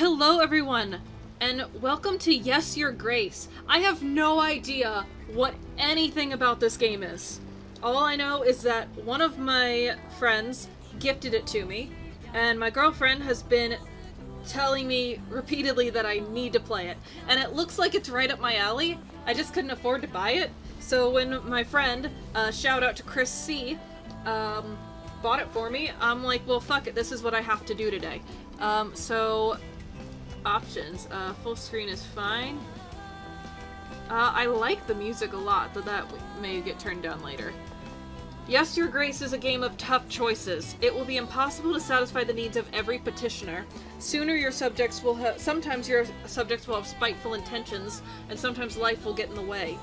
Hello everyone, and welcome to Yes, Your Grace. I have no idea what anything about this game is. All I know is that one of my friends gifted it to me, and my girlfriend has been telling me repeatedly that I need to play it. And it looks like it's right up my alley. I just couldn't afford to buy it. So when my friend, shout out to Chris C, bought it for me, I'm like, well fuck it, this is what I have to do today. So options. Full screen is fine. I like the music a lot, though that may get turned down later. Yes, Your Grace is a game of tough choices. It will be impossible to satisfy the needs of every petitioner. Sometimes your subjects will have spiteful intentions, and sometimes life will get in the way.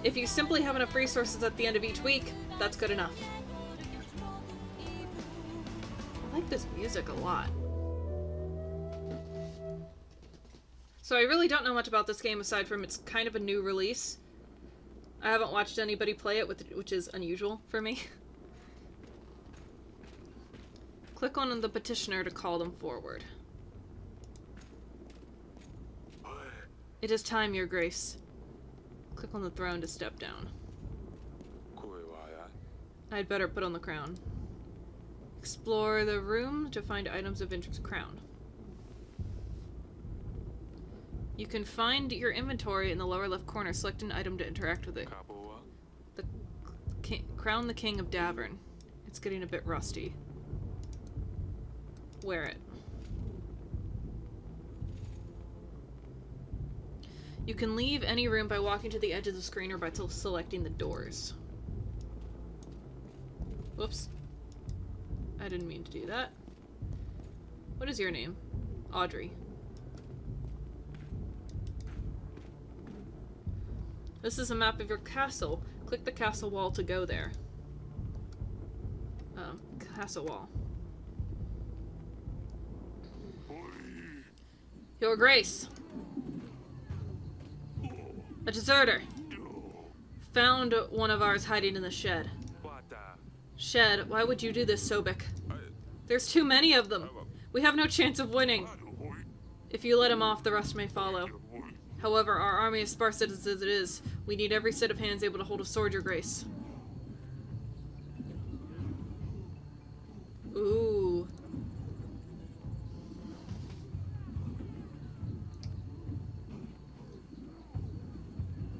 If you simply have enough resources at the end of each week, that's good enough. I like this music a lot. So I really don't know much about this game aside from it's kind of a new release. I haven't watched anybody play it, which is unusual for me. Click on the petitioner to call them forward. It is time, Your Grace. Click on the throne to step down. I'd better put on the crown. Explore the room to find items of interest. Crown. You can find your inventory in the lower left corner. Select an item to interact with it. Crown the King of Davern. It's getting a bit rusty. Wear it. You can leave any room by walking to the edge of the screen or by selecting the doors. Whoops. I didn't mean to do that. What is your name? Audrey. This is a map of your castle. Click the castle wall to go there. Castle wall. Your Grace. A deserter. Found one of ours hiding in the shed. Shed, why would you do this, Sobek? There's too many of them. We have no chance of winning. If you let him off, the rest may follow. However, our army is sparse as it is. We need every set of hands able to hold a sword, Your Grace. Ooh.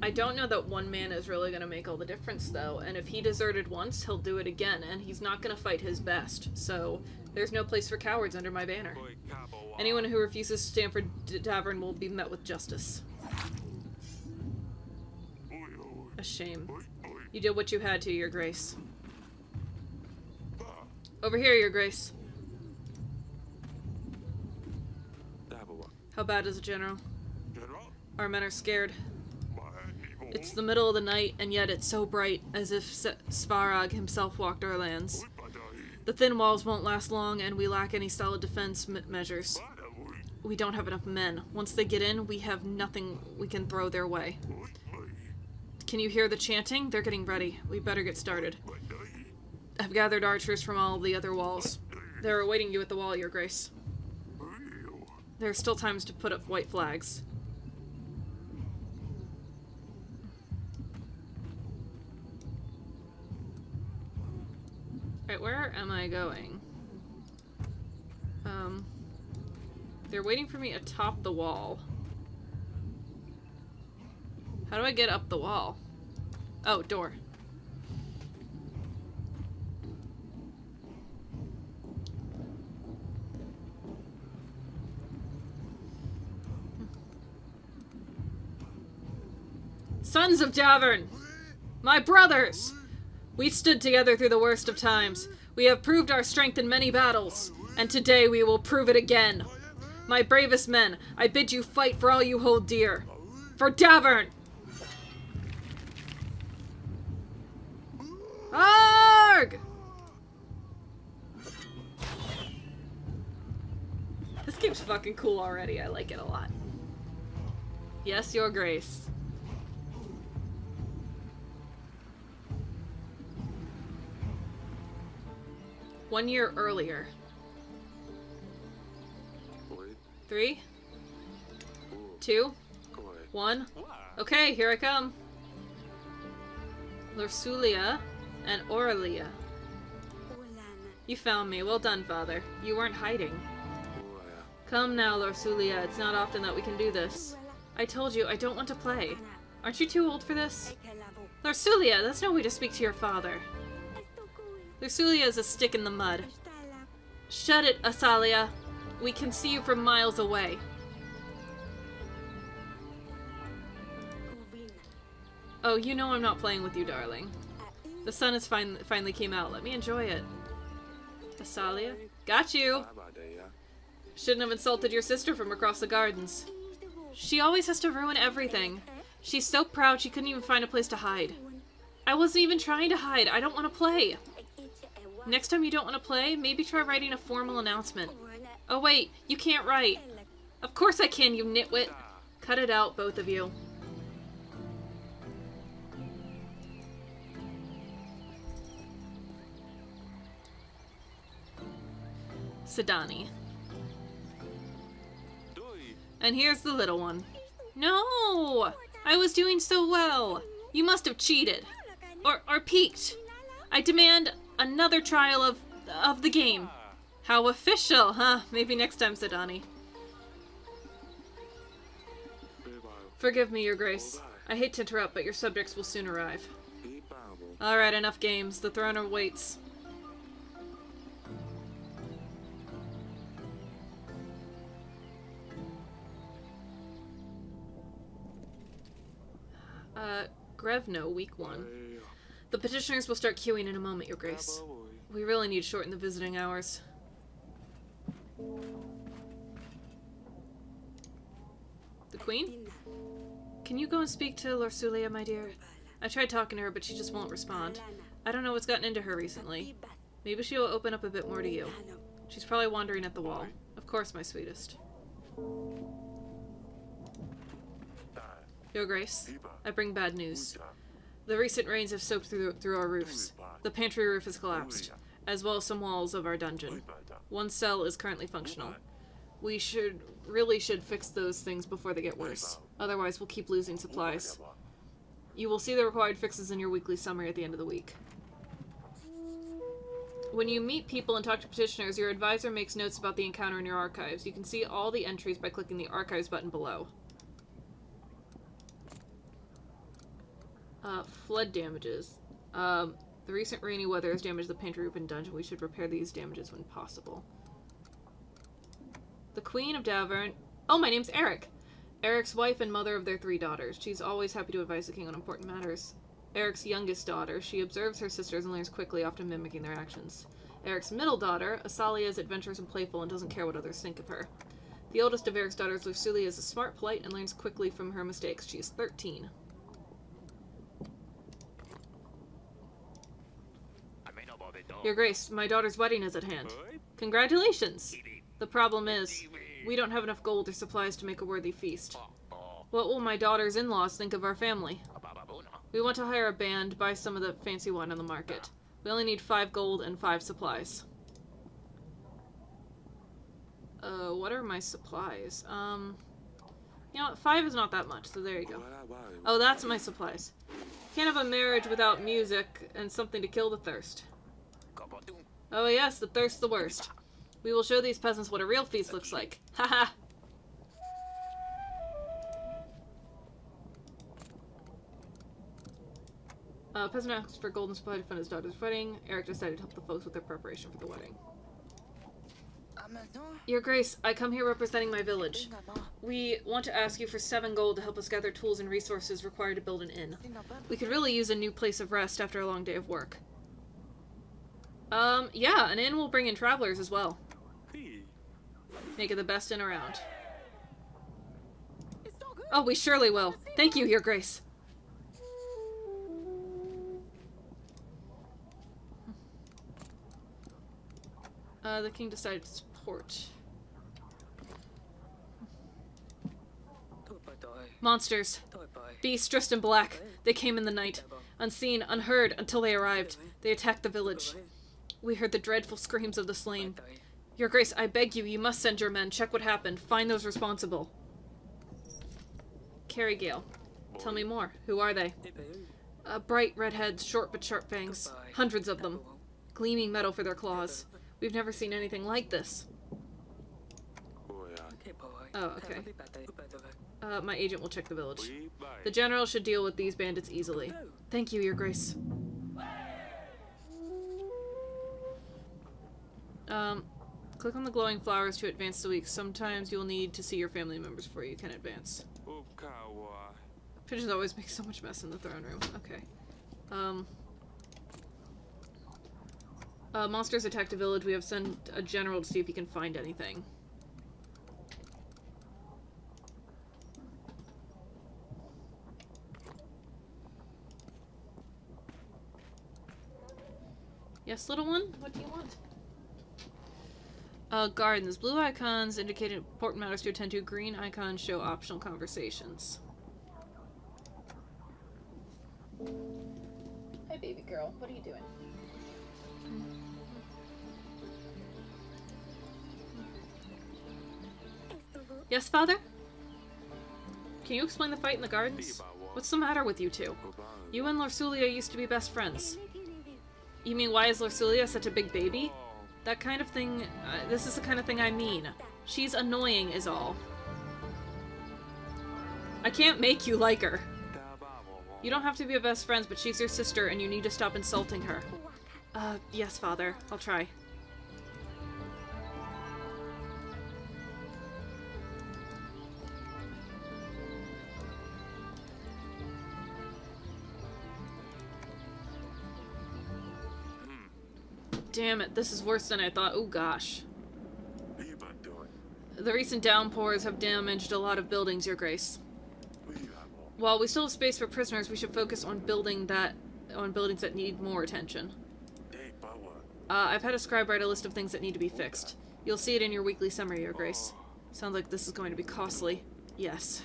I don't know that one man is really going to make all the difference, though. And if he deserted once, he'll do it again. And he's not going to fight his best. So, there's no place for cowards under my banner. Anyone who refuses to stand for Davern will be met with justice. A shame. You did what you had to, Your Grace. Over here, Your Grace. How bad is it, General? Our men are scared. It's the middle of the night, and yet it's so bright, as if Svarog himself walked our lands. The thin walls won't last long, and we lack any solid defense measures. We don't have enough men. Once they get in, we have nothing we can throw their way. Can you hear the chanting? They're getting ready. We better get started. I've gathered archers from all the other walls. They're awaiting you at the wall, Your Grace. There are still times to put up white flags. Alright, where am I going? They're waiting for me atop the wall. How do I get up the wall? Oh, door. Sons of Davern! My brothers! We stood together through the worst of times. We have proved our strength in many battles, and today we will prove it again. My bravest men, I bid you fight for all you hold dear. For Davern! Arg! This game's fucking cool already. I like it a lot. Yes, Your Grace. One year earlier. 3? 2, 1. Okay, here I come. Lorsulia and Aurelia. You found me. Well done, Father. You weren't hiding. Come now, Lorsulia. It's not often that we can do this. I told you, I don't want to play. Aren't you too old for this? Lorsulia, that's no way to speak to your father. Lorsulia is a stick in the mud. Shut it, Asalia. We can see you from miles away. Oh, you know I'm not playing with you, darling. The sun has finally came out. Let me enjoy it. Asalia? Got you! Shouldn't have insulted your sister from across the gardens. She always has to ruin everything. She's so proud she couldn't even find a place to hide. I wasn't even trying to hide. I don't want to play. Next time you don't want to play, maybe try writing a formal announcement. Oh wait, you can't write. Of course I can, you nitwit. Cut it out, both of you. Sidani. And here's the little one. No! I was doing so well. You must have cheated. Or peeked. I demand another trial of the game. How official, huh? Maybe next time, Sidani. Forgive me, Your Grace. I hate to interrupt, but your subjects will soon arrive. Alright, enough games. The throne awaits. Grevno, week 1. The petitioners will start queuing in a moment, Your Grace. We really need to shorten the visiting hours. The Queen? Can you go and speak to Lorsulia, my dear? I tried talking to her, but she just won't respond. I don't know what's gotten into her recently. Maybe she'll open up a bit more to you. She's probably wandering at the wall. Of course, my sweetest. Your Grace, I bring bad news. The recent rains have soaked through our roofs. The pantry roof has collapsed, as well as some walls of our dungeon. One cell is currently functional. We really should fix those things before they get worse. Otherwise, we'll keep losing supplies. You will see the required fixes in your weekly summary at the end of the week. When you meet people and talk to petitioners, your advisor makes notes about the encounter in your archives. You can see all the entries by clicking the Archives button below. Flood damages. The recent rainy weather has damaged the pantry roof and dungeon. We should repair these damages when possible. The Queen of Davern. Oh, my name's Eric! Eric's wife and mother of their 3 daughters. She's always happy to advise the king on important matters. Eric's youngest daughter. She observes her sisters and learns quickly, often mimicking their actions. Eric's middle daughter. Asalia is adventurous and playful and doesn't care what others think of her. The oldest of Eric's daughters, Lorsulia, is smart, polite, and learns quickly from her mistakes. She is 13. Your Grace, my daughter's wedding is at hand. Congratulations! The problem is, we don't have enough gold or supplies to make a worthy feast. What will my daughter's in-laws think of our family? We want to hire a band, buy some of the fancy wine on the market. We only need 5 gold and 5 supplies. What are my supplies? You know what, 5 is not that much, so there you go. Oh, that's my supplies. Can't have a marriage without music and something to kill the thirst. Oh yes, the thirst's the worst. We will show these peasants what a real feast looks like. Haha! Peasant asks for golden supply to fund his daughter's wedding. Eric decided to help the folks with their preparation for the wedding. Your Grace, I come here representing my village. We want to ask you for 7 gold to help us gather tools and resources required to build an inn. We could really use a new place of rest after a long day of work. Yeah, an inn will bring in travelers as well. Make it the best inn around. Oh, we surely will. Thank you, Your Grace. The king decided to support. Monsters. Beasts dressed in black. They came in the night. Unseen, unheard, until they arrived. They attacked the village. We heard the dreadful screams of the slain. Your Grace, I beg you, you must send your men. Check what happened. Find those responsible. Carrie Gale. Tell me more. Who are they? Bright redheads, short but sharp fangs. Hundreds of them. Gleaming metal for their claws. We've never seen anything like this. Oh, okay. My agent will check the village. The general should deal with these bandits easily. Thank you, Your Grace. Click on the glowing flowers to advance the week. Sometimes you'll need to see your family members before you can advance. Pigeons always make so much mess in the throne room. Okay. Monsters attacked a village. We have sent a general to see if he can find anything. Yes, little one? What do you want? Gardens. Blue icons indicate important matters to attend to. Green icons show optional conversations. Hi, baby girl. What are you doing? Yes, father? Can you explain the fight in the gardens? What's the matter with you two? You and Lorsulia used to be best friends. You mean, why is Lorsulia such a big baby? That kind of thing, this is the kind of thing I mean. She's annoying is all. I can't make you like her. You don't have to be best friends, but she's your sister and you need to stop insulting her. Yes, father. I'll try. Damn it, this is worse than I thought. Oh gosh. The recent downpours have damaged a lot of buildings, Your Grace. While we still have space for prisoners, we should focus on buildings that need more attention. I've had a scribe write a list of things that need to be fixed. You'll see it in your weekly summary, Your Grace. Sounds like this is going to be costly. Yes.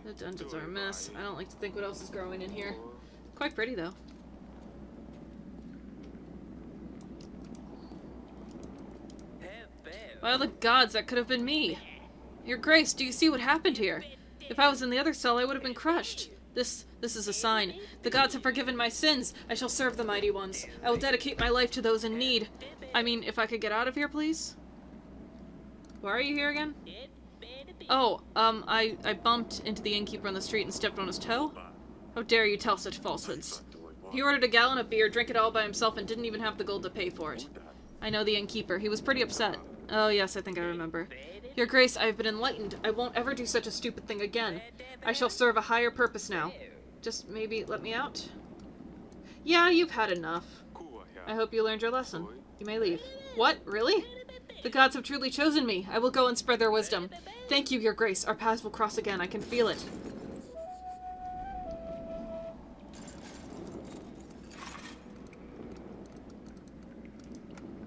The dungeons are a mess. I don't like to think what else is growing in here. Quite pretty, though. By all the gods, that could have been me. Your Grace, do you see what happened here? If I was in the other cell, I would have been crushed. This is a sign. The gods have forgiven my sins. I shall serve the mighty ones. I will dedicate my life to those in need. I mean, if I could get out of here, please? Why are you here again? Oh, I bumped into the innkeeper on the street and stepped on his toe? How dare you tell such falsehoods? He ordered a gallon of beer, drank it all by himself, and didn't even have the gold to pay for it. I know the innkeeper. He was pretty upset. Oh, yes, I think I remember. Your Grace, I have been enlightened. I won't ever do such a stupid thing again. I shall serve a higher purpose now. Just maybe let me out? Yeah, you've had enough. I hope you learned your lesson. You may leave. What? Really? The gods have truly chosen me. I will go and spread their wisdom. Thank you, Your Grace. Our paths will cross again. I can feel it.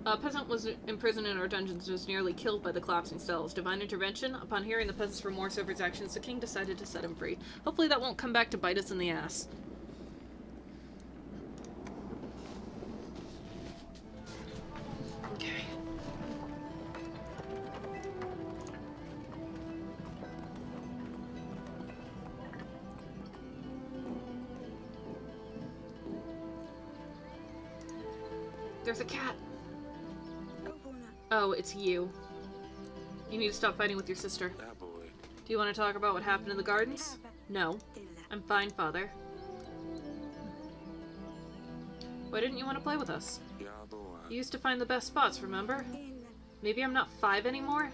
A peasant was imprisoned in our dungeons and was nearly killed by the collapsing cells. Divine intervention. Upon hearing the peasant's remorse over his actions, the king decided to set him free. Hopefully that won't come back to bite us in the ass. Okay. There's a cat. Oh, it's you. You need to stop fighting with your sister. Do you want to talk about what happened in the gardens? No. I'm fine, Father. Why didn't you want to play with us? You used to find the best spots, remember? Maybe I'm not 5 anymore?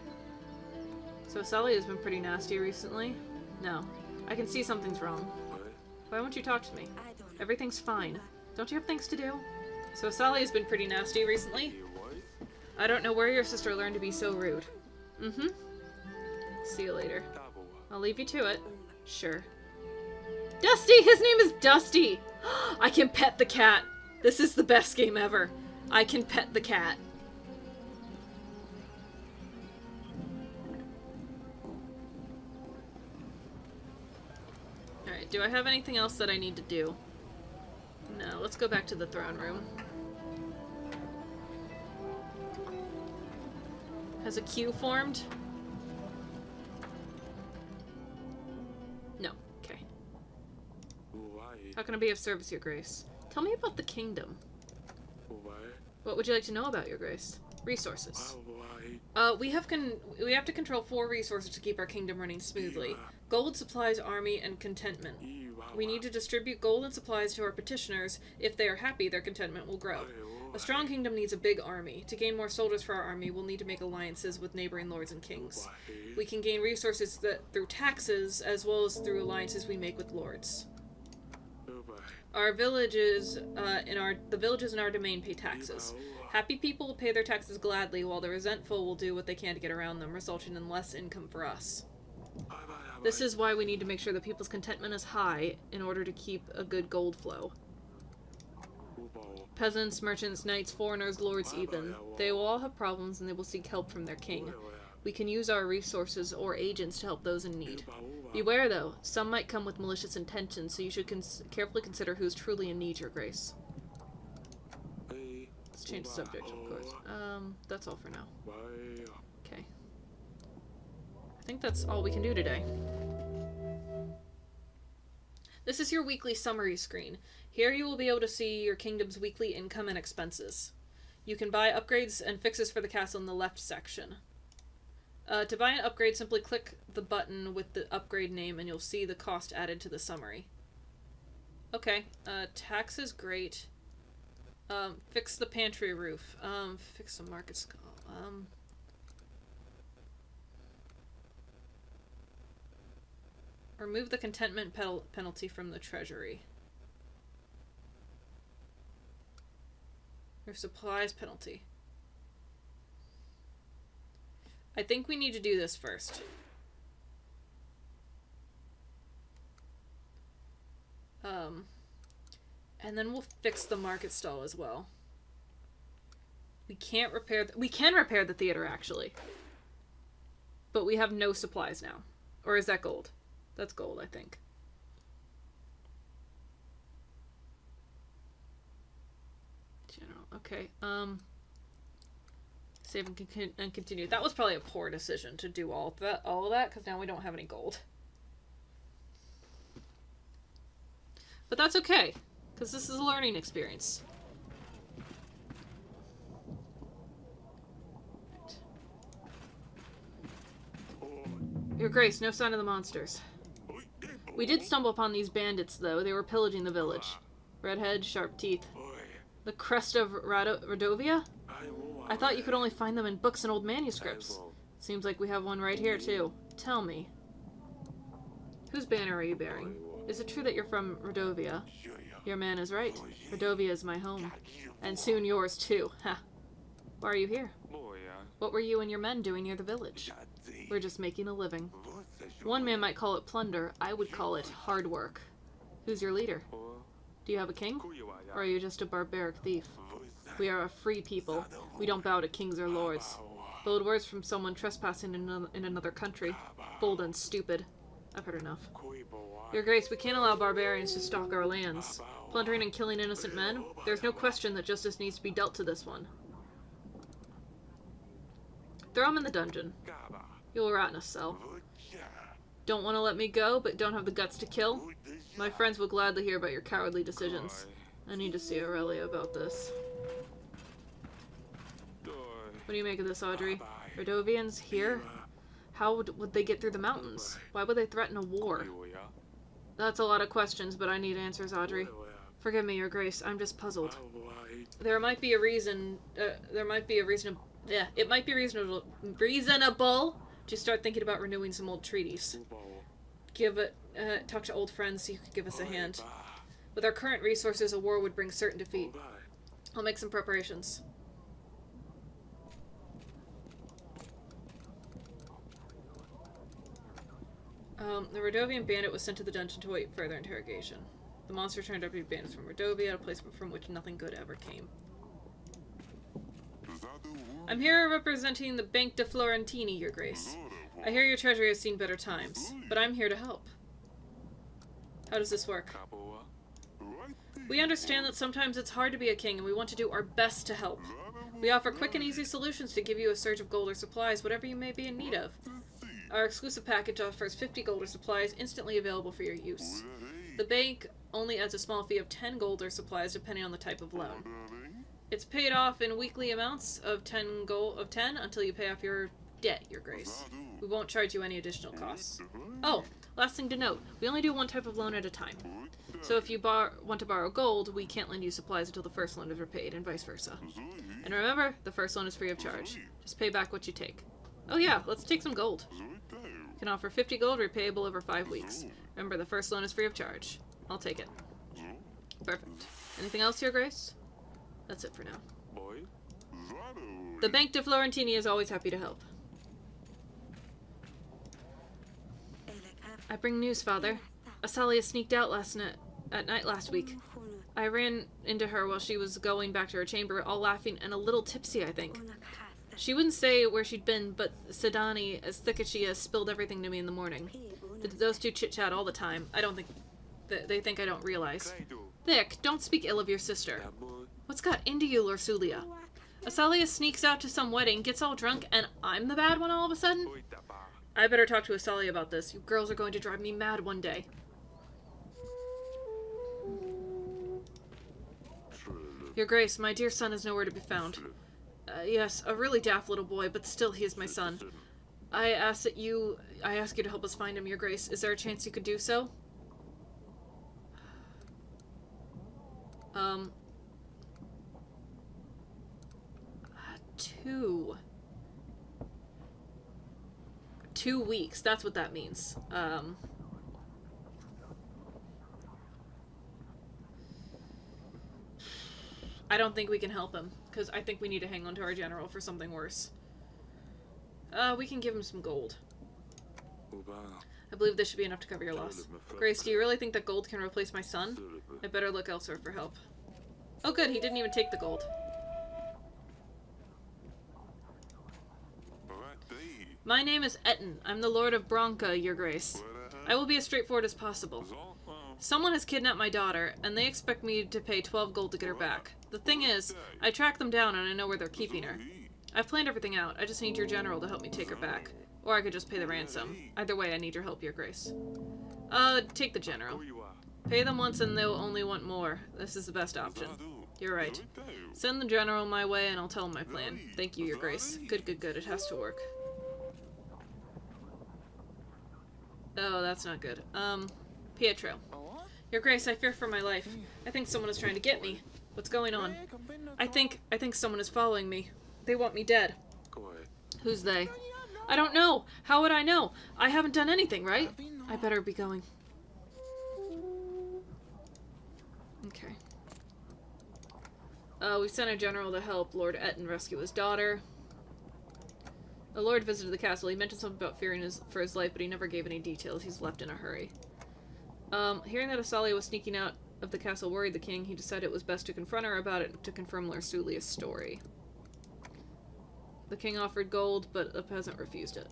So Sally has been pretty nasty recently? No. I can see something's wrong. Why won't you talk to me? Everything's fine. Don't you have things to do? So Sally has been pretty nasty recently? I don't know where your sister learned to be so rude. Mm-hmm. See you later. I'll leave you to it. Sure. Dusty! His name is Dusty! I can pet the cat! This is the best game ever. I can pet the cat. Alright, do I have anything else that I need to do? No, let's go back to the throne room. Has a queue formed? How can I be of service, Your Grace? Tell me about the kingdom. What would you like to know about, Your Grace? Resources. We have to control 4 resources to keep our kingdom running smoothly. Gold, supplies, army, and contentment. We need to distribute gold and supplies to our petitioners. If they are happy, their contentment will grow. A strong kingdom needs a big army. To gain more soldiers for our army, we'll need to make alliances with neighboring lords and kings. We can gain resources through taxes, as well as through alliances we make with lords. Our villages, the villages in our domain pay taxes. Happy people will pay their taxes gladly, while the resentful will do what they can to get around them, resulting in less income for us. This is why we need to make sure the people's contentment is high in order to keep a good gold flow. Peasants, merchants, knights, foreigners, lords even. They will all have problems and they will seek help from their king. We can use our resources or agents to help those in need. Beware though, some might come with malicious intentions, so you should carefully consider who is truly in need, Your Grace. Let's change the subject, of course. That's all for now. Okay. I think that's all we can do today. This is your weekly summary screen. Here you will be able to see your kingdom's weekly income and expenses. You can buy upgrades and fixes for the castle in the left section. To buy an upgrade, simply click the button with the upgrade name and you'll see the cost added to the summary. Okay, tax is great. Fix the pantry roof. Fix the market skull. Remove the contentment penalty from the treasury. Or supplies penalty. I think we need to do this first. And then we'll fix the market stall as well. We can't repair... we can repair the theater, actually. But we have no supplies now. Or is that gold? That's gold, I think. General. Okay. Save and continue. That was probably a poor decision to do all of that, because now we don't have any gold. But that's okay, because this is a learning experience. Right. Your Grace, no sign of the monsters. We did stumble upon these bandits, though. They were pillaging the village. Redhead, sharp teeth. The crest of Rodovia? I thought you could only find them in books and old manuscripts. Seems like we have one right here, too. Tell me. Whose banner are you bearing? Is it true that you're from Rodovia? Your man is right. Rodovia is my home. And soon yours, too. Ha. Why are you here? What were you and your men doing near the village? We're just making a living. One man might call it plunder. I would call it hard work. Who's your leader? Do you have a king? Or are you just a barbaric thief? We are a free people. We don't bow to kings or lords. Bold words from someone trespassing in another country. Bold and stupid. I've heard enough. Your Grace, we can't allow barbarians to stalk our lands. Plundering and killing innocent men? There's no question that justice needs to be dealt to this one. Throw him in the dungeon. You'll rot in a cell. Don't want to let me go, but don't have the guts to kill? My friends will gladly hear about your cowardly decisions. I need to see Aurelia about this. What do you make of this, Audrey? Rodovians here? How would they get through the mountains? Why would they threaten a war? That's a lot of questions, but I need answers, Audrey. Forgive me, Your Grace. I'm just puzzled. There might be a reason. Yeah, it might be reasonable to start thinking about renewing some old treaties. Talk to old friends so you could give us a hand. With our current resources, a war would bring certain defeat. I'll make some preparations. The Rodovian bandit was sent to the dungeon to wait further interrogation. The monster turned out to be bandits from Rodovia, a place from which nothing good ever came. I'm here representing the Bank de Florentini, Your Grace. I hear your treasury has seen better times, but I'm here to help. How does this work? We understand that sometimes it's hard to be a king, and we want to do our best to help. We offer quick and easy solutions to give you a surge of gold or supplies, whatever you may be in need of. Our exclusive package offers 50 gold or supplies instantly available for your use. The bank only adds a small fee of 10 gold or supplies depending on the type of loan. It's paid off in weekly amounts of 10 until you pay off your debt, Your Grace. We won't charge you any additional costs. Oh, last thing to note, we only do one type of loan at a time. So if you want to borrow gold, we can't lend you supplies until the first loan is repaid, and vice versa. And remember, the first loan is free of charge. Just pay back what you take. Oh yeah, let's take some gold. You can offer 50 gold, repayable over 5 weeks. Remember, the first loan is free of charge. I'll take it. Perfect. Anything else, Your Grace? That's it for now. The Bank de Florentini is always happy to help. I bring news, Father. Asalia sneaked out at night last week. I ran into her while she was going back to her chamber, all laughing and a little tipsy, I think. She wouldn't say where she'd been, but Sedani, as thick as she is, spilled everything to me in the morning. Those two chit-chat all the time. I don't think... They think I don't realize. Vic, don't speak ill of your sister. What's got into you, Lorsulia? Asalia sneaks out to some wedding, gets all drunk, and I'm the bad one all of a sudden? I better talk to Asalia about this. You girls are going to drive me mad one day. Your Grace, my dear son is nowhere to be found. Yes, a really daft little boy, but still he is my son. I ask you to help us find him, Your Grace. Is there a chance you could do so? 2 weeks, that's what that means. I don't think we can help him, because I think we need to hang on to our general for something worse. We can give him some gold. I believe this should be enough to cover your loss. Grace, do you really think that gold can replace my son? I better look elsewhere for help. Oh good, he didn't even take the gold. My name is Etten. I'm the Lord of Branca, Your Grace. I will be as straightforward as possible. Someone has kidnapped my daughter, and they expect me to pay 12 gold to get her back. The thing is, I tracked them down and I know where they're keeping her. I've planned everything out. I just need your general to help me take her back. Or I could just pay the ransom. Either way, I need your help, Your Grace. Take the general. Pay them once and they'll only want more. This is the best option. You're right. Send the general my way and I'll tell him my plan. Thank you, Your Grace. Good, good, good. It has to work. Oh, that's not good. Pietro. Your Grace, I fear for my life. I think someone is trying to get me. What's going on? I think someone is following me. They want me dead. Who's they? I don't know. How would I know? I haven't done anything, right? I better be going. Okay. We sent a general to help Lord Etten rescue his daughter. The Lord visited the castle. He mentioned something about fearing for his life, but he never gave any details. He's left in a hurry. Hearing that Asalia was sneaking out of the castle worried the king. He decided it was best to confront her about it to confirm Lorsulia's story. The king offered gold, but the peasant refused it.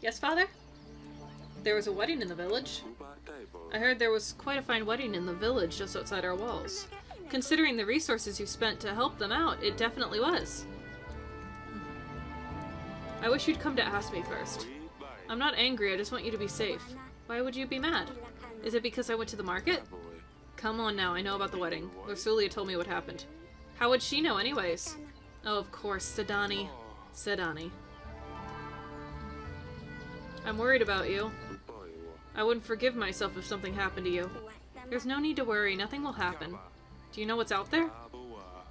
Yes, father? There was a wedding in the village. I heard there was quite a fine wedding in the village just outside our walls. Considering the resources you spent to help them out, it definitely was. I wish you'd come to ask me first. I'm not angry, I just want you to be safe. Why would you be mad? Is it because I went to the market? Come on now, I know about the wedding. Lorsulia told me what happened. How would she know anyways? Oh, of course, Sedani. Sedani. I'm worried about you. I wouldn't forgive myself if something happened to you. There's no need to worry, nothing will happen. Do you know what's out there?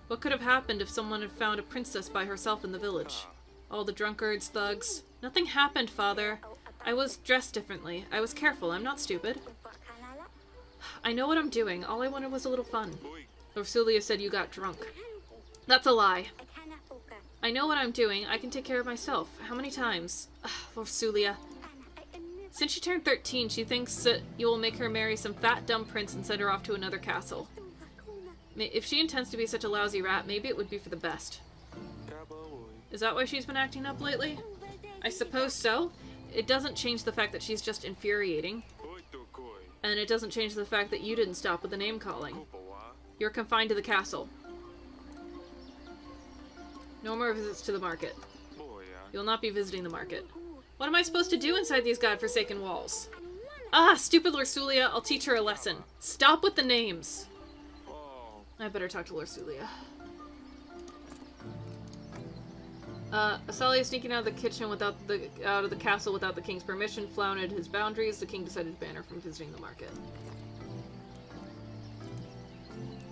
What could have happened if someone had found a princess by herself in the village? All the drunkards, thugs. Nothing happened, father. I was dressed differently. I was careful, I'm not stupid. I know what I'm doing. All I wanted was a little fun. Lorsulia said you got drunk. That's a lie. I know what I'm doing. I can take care of myself. How many times? Lorsulia. Since she turned 13, she thinks that you will make her marry some fat, dumb prince and send her off to another castle. If she intends to be such a lousy rat, maybe it would be for the best. Is that why she's been acting up lately? I suppose so. It doesn't change the fact that she's just infuriating. And it doesn't change the fact that you didn't stop with the name-calling. You're confined to the castle. No more visits to the market. You'll not be visiting the market. What am I supposed to do inside these godforsaken walls? Ah, stupid Lorsulia, I'll teach her a lesson. Stop with the names. I better talk to Lorsulia. Asalia sneaking out of the kitchen out of the castle without the king's permission, flouted his boundaries. The king decided to ban her from visiting the market.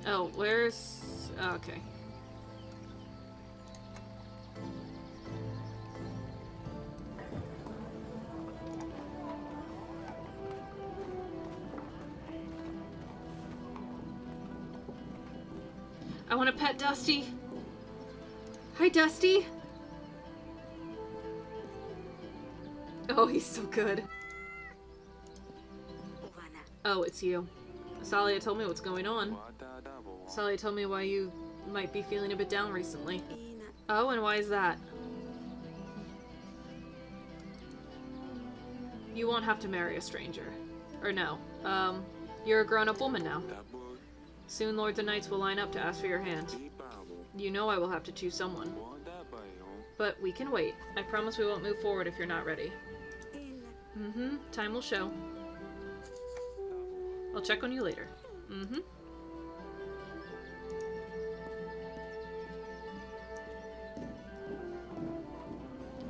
Oh, where's... Oh, okay. I want to pet Dusty. Hi, Dusty. Oh, he's so good. Oh, it's you. Asalia told me what's going on. Asalia told me why you might be feeling a bit down recently. Oh, and why is that? You won't have to marry a stranger. Or no. You're a grown-up woman now. Soon lords and knights will line up to ask for your hand. You know I will have to choose someone. But we can wait. I promise we won't move forward if you're not ready. Mm-hmm. Time will show. I'll check on you later. Mm-hmm.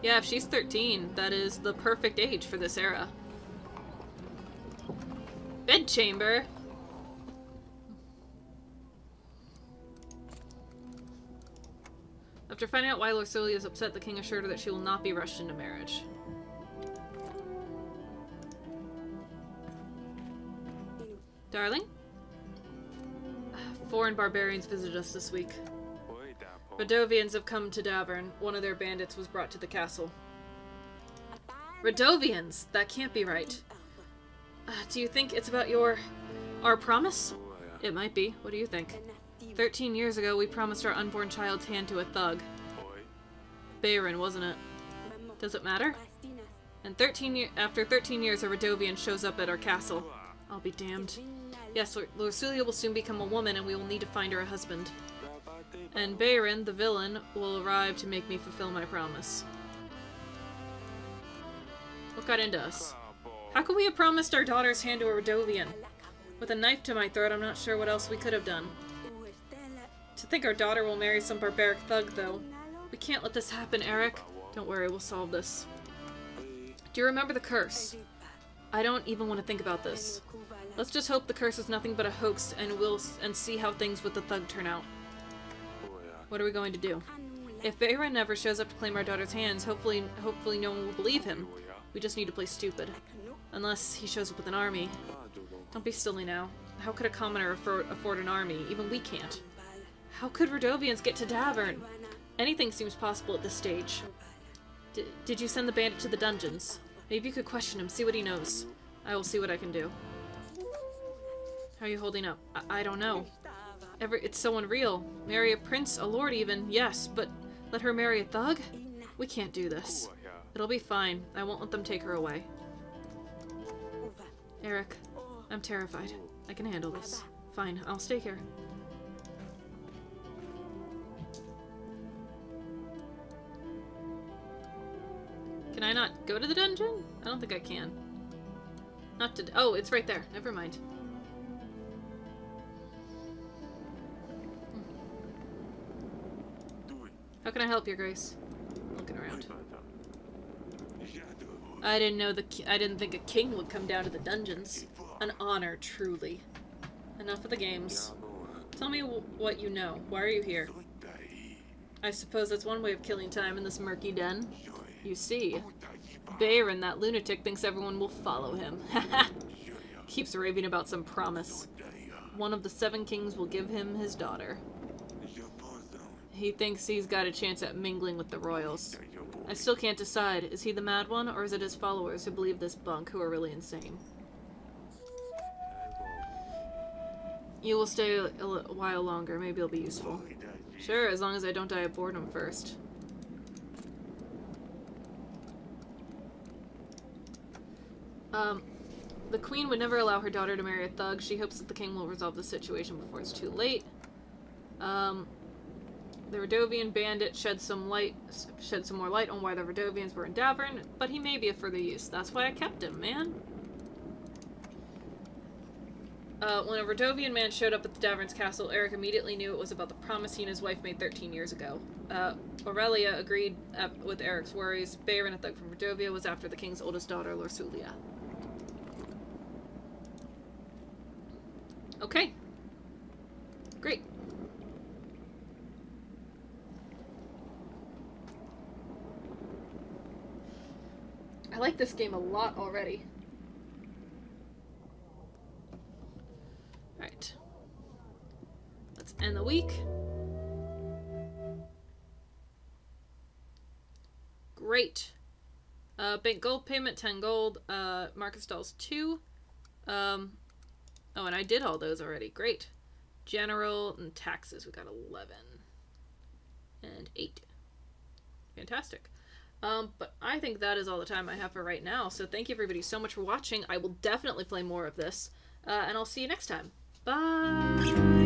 Yeah, if she's 13, that is the perfect age for this era. Bedchamber! After finding out why Lorsulia is upset, the king assured her that she will not be rushed into marriage. Darling? Foreign barbarians visited us this week. Radovians have come to Davern. One of their bandits was brought to the castle. Radovians? That can't be right. Do you think it's about our promise? It might be. What do you think? 13 years ago, we promised our unborn child's hand to a thug. Bayron, wasn't it? Does it matter? And after 13 years, a Radovian shows up at our castle. I'll be damned. Yes, Lorsulia will soon become a woman, and we will need to find her a husband. And Bayron, the villain, will arrive to make me fulfill my promise. What got into us? How could we have promised our daughter's hand to a Radovian? With a knife to my throat, I'm not sure what else we could have done. To think our daughter will marry some barbaric thug, though. We can't let this happen, Eric. Don't worry, we'll solve this. Do you remember the curse? I don't even want to think about this. Let's just hope the curse is nothing but a hoax, and see how things with the thug turn out. What are we going to do? If Bayron never shows up to claim our daughter's hands, hopefully no one will believe him. We just need to play stupid. Unless he shows up with an army. Don't be silly now. How could a commoner afford an army? Even we can't. How could Radovians get to Davern? Anything seems possible at this stage. Did you send the bandit to the dungeons? Maybe you could question him, see what he knows. I will see what I can do. How are you holding up? I don't know. It's so unreal. Marry a prince, a lord even, yes, but let her marry a thug? We can't do this. It'll be fine. I won't let them take her away. Eric, I'm terrified. I can handle this. Fine, I'll stay here. Can I not go to the dungeon? I don't think I can. Not to- oh, it's right there. Never mind. How can I help, Your Grace? Looking around. I didn't think a king would come down to the dungeons. An honor, truly. Enough of the games. Tell me what you know. Why are you here? I suppose that's one way of killing time in this murky den. You see, Bayron, that lunatic, thinks everyone will follow him. Keeps raving about some promise. One of the 7 kings will give him his daughter. He thinks he's got a chance at mingling with the royals. I still can't decide. Is he the mad one, or is it his followers who believe this bunk, who are really insane? You will stay a while longer. Maybe it'll be useful. Sure, as long as I don't die of boredom first. The queen would never allow her daughter to marry a thug. She hopes that the king will resolve the situation before it's too late. The Rodovian bandit shed some more light on why the Rodovians were in Davern, but he may be of further use. That's why I kept him, man. When a Rodovian man showed up at the Davern's castle, Eric immediately knew it was about the promise he and his wife made 13 years ago. Aurelia agreed with Eric's worries. Bayron, a thug from Rodovia, was after the king's oldest daughter, Lorsulia. Okay. Great. I like this game a lot already. Alright. Let's end the week. Great. Bank gold payment, 10 gold. Market stalls 2. Oh, and I did all those already. Great. General and taxes, we got 11. And 8. Fantastic. But I think that is all the time I have for right now. So thank you everybody so much for watching. I will definitely play more of this. And I'll see you next time. Bye!